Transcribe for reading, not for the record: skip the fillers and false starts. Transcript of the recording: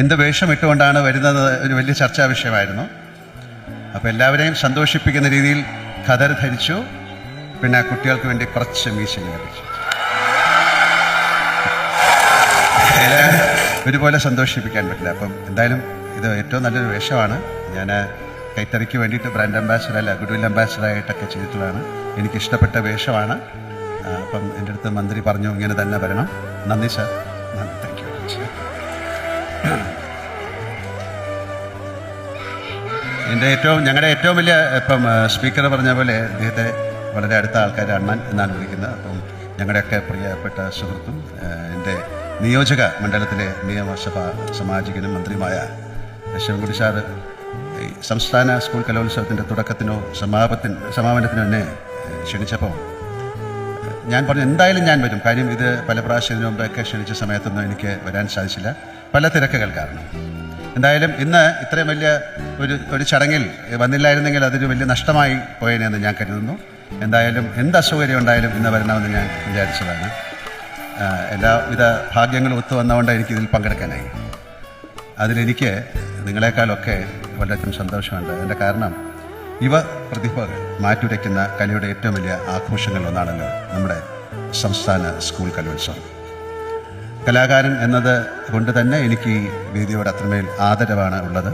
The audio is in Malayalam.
എന്ത് വേഷം ഇട്ടുകൊണ്ടാണ് വരുന്നത് ഒരു വലിയ ചർച്ചാ വിഷയമായിരുന്നു. അപ്പോൾ എല്ലാവരെയും സന്തോഷിപ്പിക്കുന്ന രീതിയിൽ ഖദർ ധരിച്ചു. പിന്നെ കുട്ടികൾക്ക് വേണ്ടി കുറച്ച് മീശയും ലഭിച്ചു. എല്ലാവരും ഒരുപോലെ സന്തോഷിപ്പിക്കാൻ പറ്റില്ല. അപ്പം എന്തായാലും ഇത് ഏറ്റവും നല്ലൊരു വേഷമാണ്. ഞാൻ കൈത്തറിക്ക് വേണ്ടിയിട്ട് ബ്രാൻഡ് അംബാസിഡർ അല്ല, ഗുഡ്വിൽ അംബാസിഡറായിട്ടൊക്കെ ചെയ്തിട്ടുള്ളതാണ്. എനിക്കിഷ്ടപ്പെട്ട വേഷമാണ്. അപ്പം എൻ്റെ അടുത്ത് മന്ത്രി പറഞ്ഞു ഇങ്ങനെ തന്നെ വരണം. നന്ദി സാർ, നന്ദി, താങ്ക് യു. ഞങ്ങളുടെ ഏറ്റവും വലിയ ഇപ്പം സ്പീക്കർ പറഞ്ഞ പോലെ അദ്ദേഹത്തെ വളരെ അടുത്ത ആൾക്കാർ അണ്ണൻ എന്നാണ് വിളിക്കുന്നത്. അപ്പം ഞങ്ങളുടെയൊക്കെ പ്രിയപ്പെട്ട സുഹൃത്തും എൻ്റെ നിയോജക മണ്ഡലത്തിലെ നിയമസഭാ സാമാജികനും മന്ത്രിയുമായ ശിവൻകുട്ടി സാർ സംസ്ഥാന സ്കൂൾ കലോത്സവത്തിൻ്റെ തുടക്കത്തിനോ സമാപനത്തിനോ എന്നെ ക്ഷണിച്ചപ്പോൾ ഞാൻ പറഞ്ഞു എന്തായാലും ഞാൻ വരും. കാര്യം ഇത് പല പ്രാവശ്യത്തിന് മുമ്പൊക്കെ ക്ഷണിച്ച സമയത്തൊന്നും എനിക്ക് വരാൻ സാധിച്ചില്ല, പല തിരക്കുകൾ കാരണം. എന്തായാലും ഇന്ന് ഇത്രയും വലിയ ഒരു ചടങ്ങിൽ വന്നില്ലായിരുന്നെങ്കിൽ അതൊരു വലിയ നഷ്ടമായി പോയേനെന്ന് ഞാൻ കരുതുന്നു. എന്തായാലും എന്ത് അസൗകര്യം ഉണ്ടായാലും ഇന്ന് വരണമെന്ന് ഞാൻ വിചാരിച്ചതാണ്. എല്ലാവിധ ഭാഗ്യങ്ങളും ഒത്തു വന്നതുകൊണ്ട് എനിക്കിതിൽ പങ്കെടുക്കാനായി. അതിലെനിക്ക് നിങ്ങളെക്കാളൊക്കെ വളരെയധികം സന്തോഷമുണ്ട്. അതിൻ്റെ കാരണം യുവ പ്രതിഭകൾ മാറ്റുരയ്ക്കുന്ന കലയുടെ ഏറ്റവും വലിയ ആഘോഷങ്ങളിലൊന്നാണല്ലോ നമ്മുടെ സംസ്ഥാന സ്കൂൾ കലോത്സവം. കലാകാരൻ എന്നത് കൊണ്ട് തന്നെ എനിക്ക് ഈ വേദിയോട് അത്രമേൽ ആദരവാണ് ഉള്ളത്.